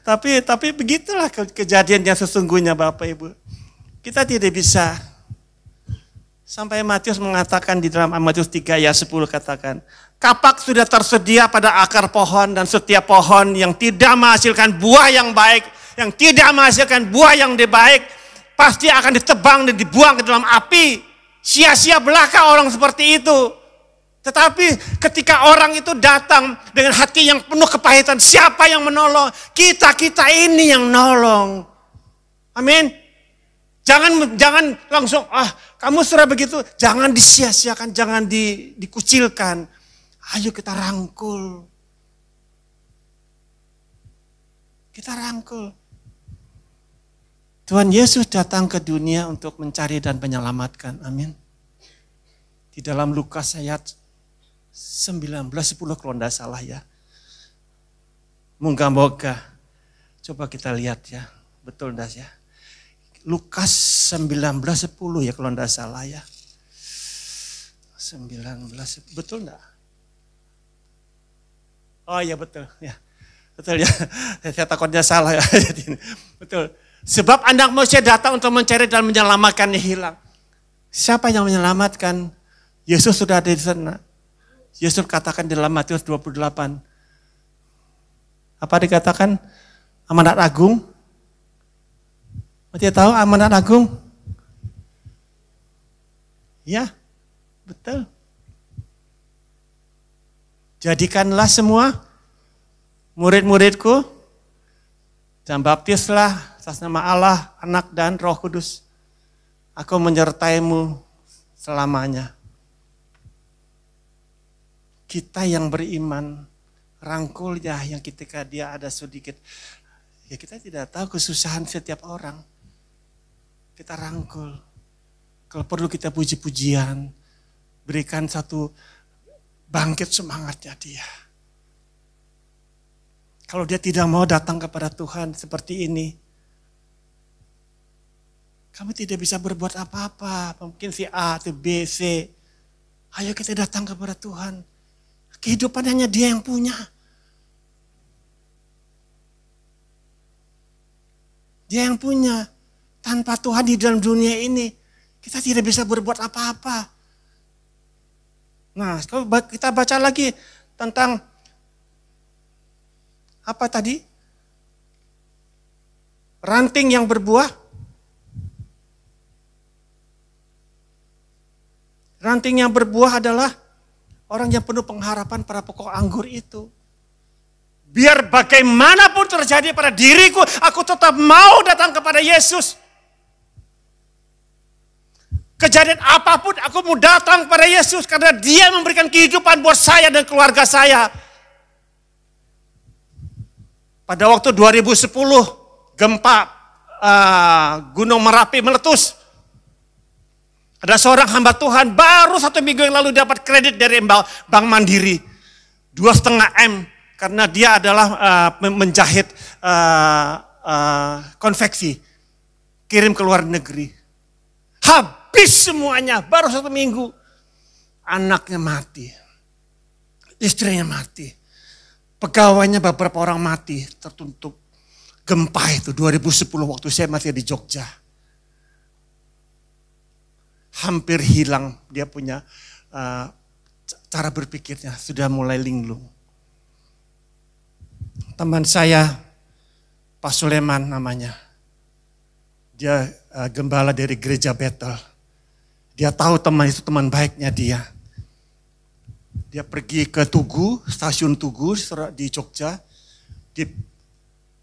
Tapi begitulah kejadian yang sesungguhnya Bapak Ibu. Kita tidak bisa. Sampai Matius mengatakan di dalam Matius 3 ayat 10 katakan, kapak sudah tersedia pada akar pohon dan setiap pohon yang tidak menghasilkan buah yang baik yang tidak menghasilkan buah yang baik, pasti akan ditebang dan dibuang ke dalam api. Sia-sia belaka orang seperti itu. Tetapi ketika orang itu datang dengan hati yang penuh kepahitan, siapa yang menolong? Kita ini yang nolong. Amin. Jangan langsung, kamu sudah begitu. Jangan disia-siakan, jangan dikucilkan. Ayo kita rangkul. Kita rangkul. Tuhan Yesus datang ke dunia untuk mencari dan menyelamatkan. Amin. Di dalam Lukas ayat 19:10 kalau tidak salah ya. Moga-moga. Coba kita lihat ya. Betul tidak ya? Lukas 19:10 ya kalau tidak salah ya. 19, betul tidak? Oh iya betul ya. Betul ya, saya takutnya salah ya. Betul. Sebab anak manusia datang untuk mencari dan menyelamatkan yang hilang. Siapa yang menyelamatkan? Yesus sudah ada di sana. Yesus katakan di dalam Matius 28. Apa dikatakan? Amanat agung. Masih tahu amanat agung? Ya, betul. Jadikanlah semua murid-muridku dan baptislah atas nama Allah, Anak dan Roh Kudus. Aku menyertaimu selamanya. Kita yang beriman, rangkul ya yang ketika dia ada sedikit. Ya kita tidak tahu kesusahan setiap orang. Kita rangkul. Kalau perlu kita puji-pujian, berikan satu bangkit semangatnya dia. Kalau dia tidak mau datang kepada Tuhan seperti ini, kamu tidak bisa berbuat apa-apa. Mungkin si A, si B, C. Ayo kita datang kepada Tuhan. Kehidupan hanya dia yang punya. Dia yang punya. Tanpa Tuhan di dalam dunia ini, kita tidak bisa berbuat apa-apa. Nah, kalau kita baca lagi tentang apa tadi? Ranting yang berbuah. Ranting yang berbuah adalah orang yang penuh pengharapan pada pokok anggur itu. Biar bagaimanapun terjadi pada diriku, aku tetap mau datang kepada Yesus. Kejadian apapun aku mau datang kepada Yesus karena Dia memberikan kehidupan buat saya dan keluarga saya. Pada waktu 2010 gempa Gunung Merapi meletus. Ada seorang hamba Tuhan baru 1 minggu yang lalu dapat kredit dari Bank Mandiri. 2,5 M karena dia adalah menjahit konveksi. Kirim ke luar negeri. Habis semuanya baru 1 minggu. Anaknya mati. Istrinya mati. Pegawainya beberapa orang mati tertutup. Gempa itu 2010 waktu saya masih di Jogja. Hampir hilang dia punya cara berpikirnya. Sudah mulai linglung. Teman saya Pak Suleman namanya. Dia gembala dari gereja Bethel. Dia tahu teman itu teman baiknya dia. Dia pergi ke Tugu, stasiun Tugu di Jogja. Dia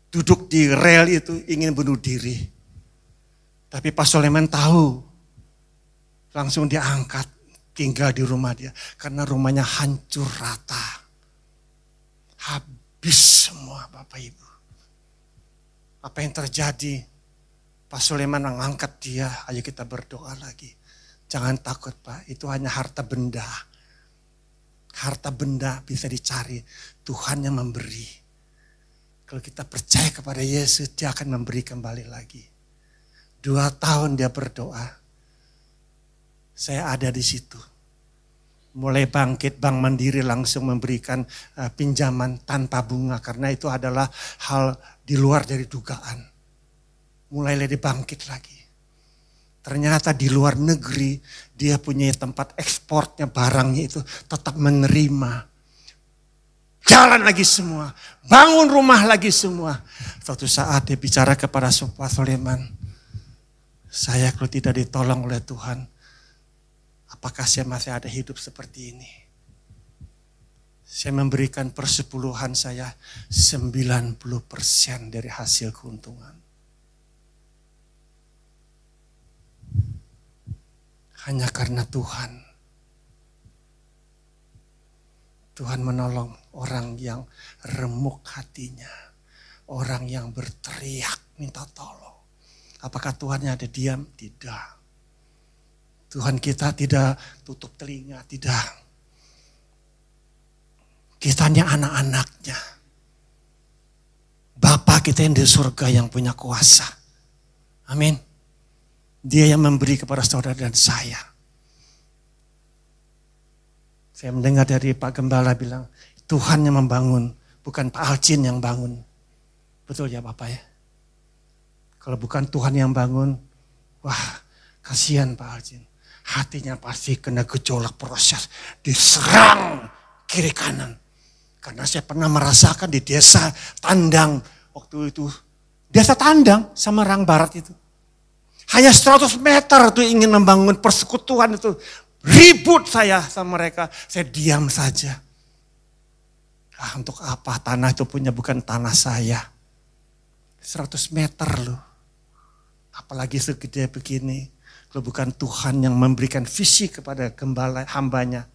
duduk di rel itu ingin bunuh diri. Tapi Pak Soleman tahu. Langsung dia angkat tinggal di rumah dia. Karena rumahnya hancur rata. Habis semua Bapak Ibu. Apa yang terjadi? Pak Soleman mengangkat dia. Ayo kita berdoa lagi. Jangan takut Pak, itu hanya harta benda. Harta benda bisa dicari, Tuhan yang memberi. Kalau kita percaya kepada Yesus, Dia akan memberi kembali lagi. 2 tahun dia berdoa. Saya ada di situ. Mulai bangkit, Bank Mandiri langsung memberikan pinjaman tanpa bunga. Karena itu adalah hal di luar dari dugaan. Mulai bangkit lagi. Ternyata di luar negeri dia punya tempat ekspornya barangnya itu tetap menerima jalan lagi semua, bangun rumah lagi semua. Suatu saat dia bicara kepada Pak Soleman, saya kalau tidak ditolong oleh Tuhan, apakah saya masih ada hidup seperti ini? Saya memberikan persepuluhan saya 90% dari hasil keuntungan. Hanya karena Tuhan menolong orang yang remuk hatinya. Orang yang berteriak minta tolong. Apakah Tuhannya ada diam? Tidak. Tuhan kita tidak tutup telinga, tidak. Kita hanya anak-anaknya. Bapa kita yang di surga yang punya kuasa. Amin. Dia yang memberi kepada saudara dan saya. Saya mendengar dari Pak Gembala bilang, Tuhan yang membangun, bukan Pak Alcin yang bangun. Betul ya Bapak ya? Kalau bukan Tuhan yang bangun, wah kasihan Pak Alcin. Hatinya pasti kena gejolak proses, diserang kiri kanan. Karena saya pernah merasakan di desa Tandang waktu itu. Desa Tandang, Semarang Barat itu. Hanya 100 meter tuh ingin membangun persekutuan itu. Ribut saya sama mereka, saya diam saja. Untuk apa? Tanah itu punya bukan tanah saya. 100 meter loh. Apalagi segede begini. Kalau bukan Tuhan yang memberikan visi kepada gembala hambanya.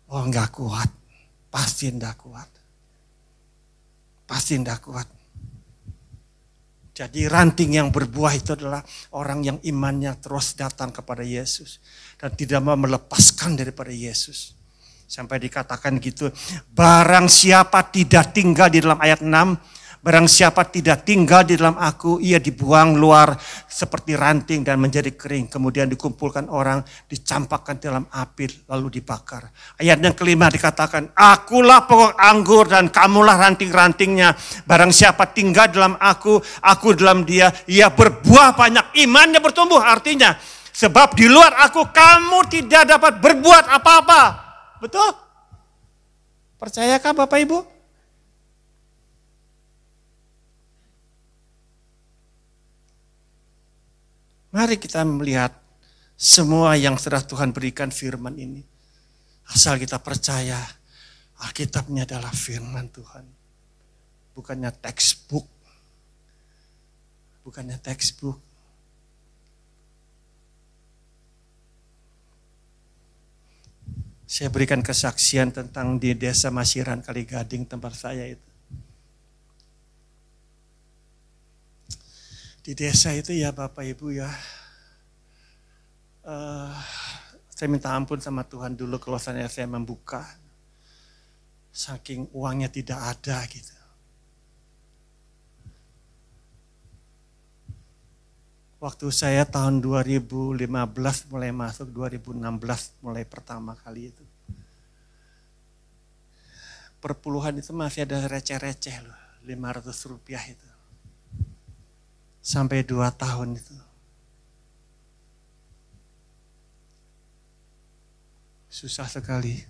Oh enggak kuat. Pasti enggak kuat. Pasti enggak kuat. Jadi ranting yang berbuah itu adalah orang yang imannya terus datang kepada Yesus. Dan tidak mau melepaskan daripada Yesus. Sampai dikatakan gitu, barang siapa tidak tinggal di dalam ayat 6, barang siapa tidak tinggal di dalam aku, ia dibuang luar seperti ranting dan menjadi kering. Kemudian dikumpulkan orang, dicampakkan dalam api lalu dibakar. Ayat yang kelima dikatakan, akulah pokok anggur dan kamulah ranting-rantingnya. Barang siapa tinggal dalam aku dalam dia, ia berbuah banyak, imannya bertumbuh. Artinya, sebab di luar aku kamu tidak dapat berbuat apa-apa. Betul? Percayakah Bapak Ibu? Mari kita melihat semua yang sudah Tuhan berikan firman ini. Asal kita percaya Alkitabnya adalah firman Tuhan. Bukannya textbook. Bukannya textbook. Saya berikan kesaksian tentang di desa Masiran Kaligading tempat saya itu. Di desa itu ya Bapak Ibu ya, saya minta ampun sama Tuhan dulu kalau saya membuka. Saking uangnya tidak ada gitu. Waktu saya tahun 2015 mulai masuk, 2016 mulai pertama kali itu. Perpuluhan itu masih ada receh-receh loh, 500 rupiah itu. Sampai 2 tahun itu. Susah sekali.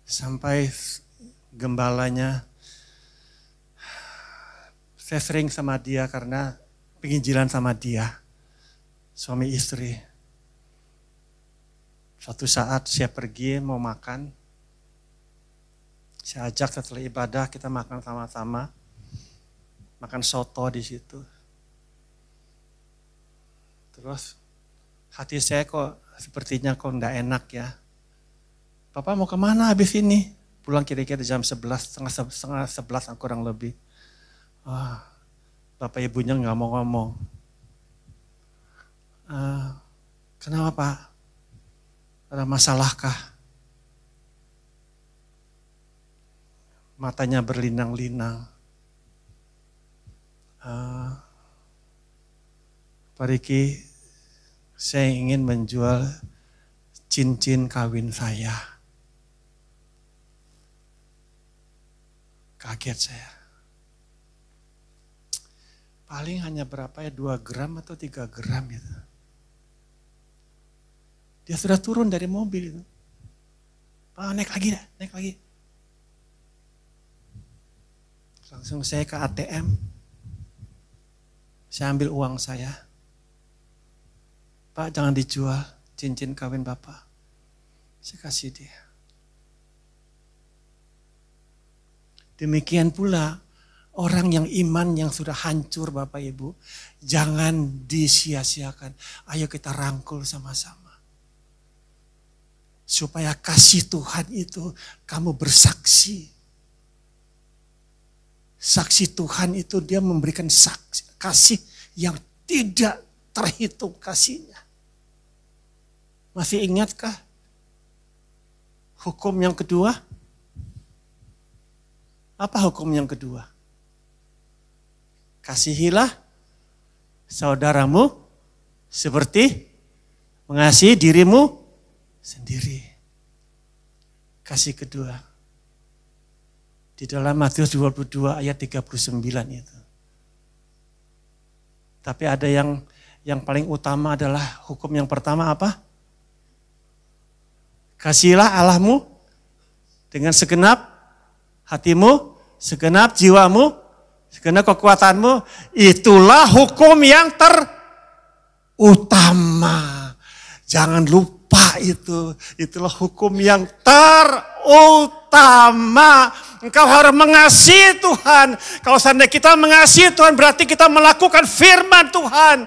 Sampai gembalanya, saya sering sama dia karena penginjilan sama dia, suami istri. Suatu saat saya pergi mau makan, saya ajak setelah ibadah kita makan sama-sama, makan soto di situ. Terus hati saya kok sepertinya kok enggak enak ya. Papa mau kemana habis ini? Pulang kira-kira jam 11, setengah 11 kurang lebih. Bapak ibunya nggak mau ngomong. Kenapa Pak? Ada masalahkah? Matanya berlinang-linang. Pak Riki, saya ingin menjual cincin kawin saya. Kaget saya. Paling hanya berapa ya, 2 gram atau 3 gram gitu. Dia sudah turun dari mobil itu. Pak, naik lagi dah, naik lagi. Langsung saya ke ATM. Saya ambil uang saya. Pak, jangan dijual cincin kawin Bapak. Saya kasih dia. Demikian pula orang yang iman yang sudah hancur Bapak Ibu, jangan disia-siakan. Ayo kita rangkul sama-sama. Supaya kasih Tuhan itu kamu bersaksi. Saksi Tuhan itu dia memberikan saksi, kasih yang tidak terhitung kasihnya. Masih ingatkah hukum yang kedua? Apa hukum yang kedua? Kasihilah saudaramu seperti mengasihi dirimu sendiri. Kasih kedua. Di dalam Matius 22 ayat 39 itu. Tapi ada yang paling utama adalah hukum yang pertama apa? Kasihilah Allahmu dengan segenap hatimu, segenap jiwamu, segenap kekuatanmu. Itulah hukum yang terutama. Jangan lupa itu. Itulah hukum yang terutama. Engkau harus mengasihi Tuhan. Kalau seandainya kita mengasihi Tuhan berarti kita melakukan firman Tuhan.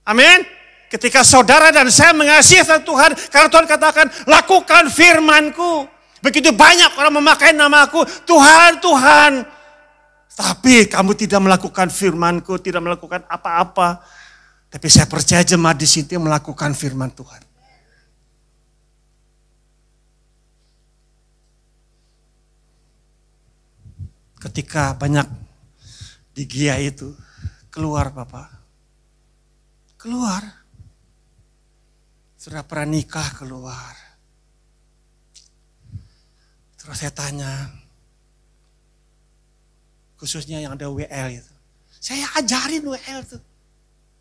Amin. Ketika saudara dan saya mengasihi Tuhan, karena Tuhan katakan lakukan firman-Ku. Begitu banyak orang memakai nama-Ku, Tuhan, Tuhan. Tapi kamu tidak melakukan firman-Ku, tidak melakukan apa-apa. Tapi saya percaya jemaat di sini melakukan firman Tuhan. Ketika banyak di Gia itu, keluar Bapak. Keluar. Sudah pernah nikah keluar. Terus saya tanya, khususnya yang ada WL itu. Saya ajarin WL itu.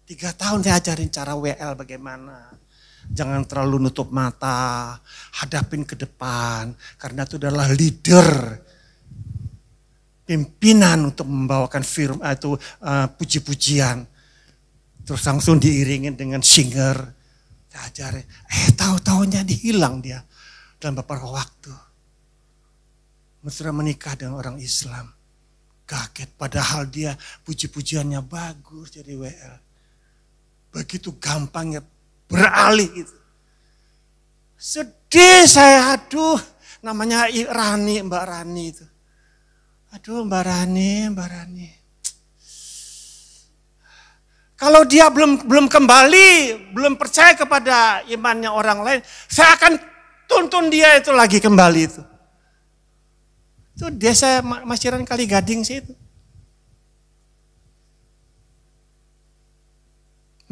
3 tahun saya ajarin cara WL bagaimana. Jangan terlalu nutup mata, hadapin ke depan. Karena itu adalah leader. Pimpinan untuk membawakan firman itu puji-pujian. Terus langsung diiringin dengan singer. Saya ajarin, tahu-tahunya dihilang dia dalam beberapa waktu. Sudah menikah dengan orang Islam. Kaget, padahal dia puji-pujiannya bagus jadi WL. Begitu gampangnya beralih gitu. Sedih saya, aduh. Namanya Rani, Mbak Rani itu. Aduh Mbak Rani. Kalau dia belum kembali, belum percaya kepada imannya orang lain, saya akan tuntun dia itu lagi kembali itu. Itu desa Masyiran Kali Gading sih itu.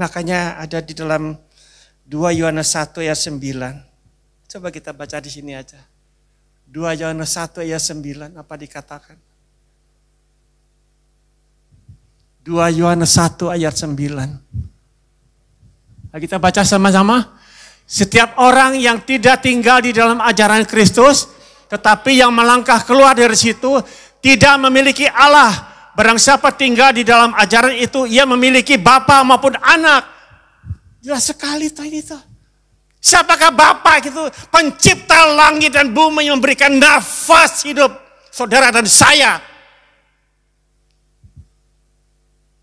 Makanya ada di dalam 2 Yohanes 1 ayat 9. Coba kita baca di sini aja. 2 Yohanes 1 ayat 9 apa dikatakan? 2 Yohanes 1 ayat 9. Kita baca sama-sama. Setiap orang yang tidak tinggal di dalam ajaran Kristus, tetapi yang melangkah keluar dari situ, tidak memiliki Allah. Barang siapa tinggal di dalam ajaran itu, ia memiliki bapa maupun anak. Jelas sekali itu. Siapakah Bapa gitu? Pencipta langit dan bumi yang memberikan nafas hidup saudara dan saya.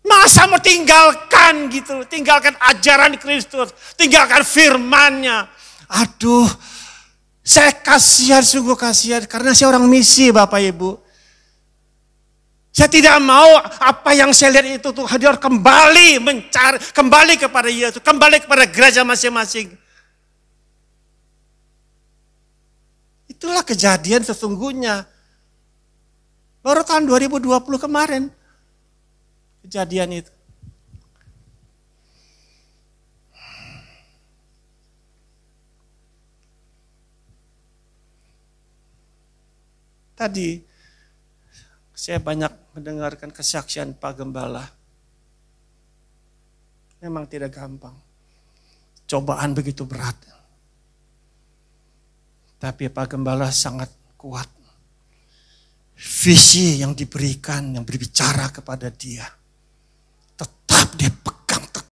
Masa mau tinggalkan gitu, tinggalkan ajaran Kristus, tinggalkan firman-Nya. Aduh, saya kasihan, sungguh kasihan karena saya orang misi Bapak Ibu. Saya tidak mau apa yang saya lihat itu tuh harus kembali mencari, kembali kepada Yesus, kembali kepada gereja masing-masing. Itulah kejadian sesungguhnya. Baru tahun 2020 kemarin. Kejadian itu. Tadi saya banyak mendengarkan kesaksian Pak Gembala. Memang tidak gampang. Cobaan begitu berat. Tapi Pak Gembala sangat kuat. Visi yang diberikan, yang berbicara kepada dia. Tetap dia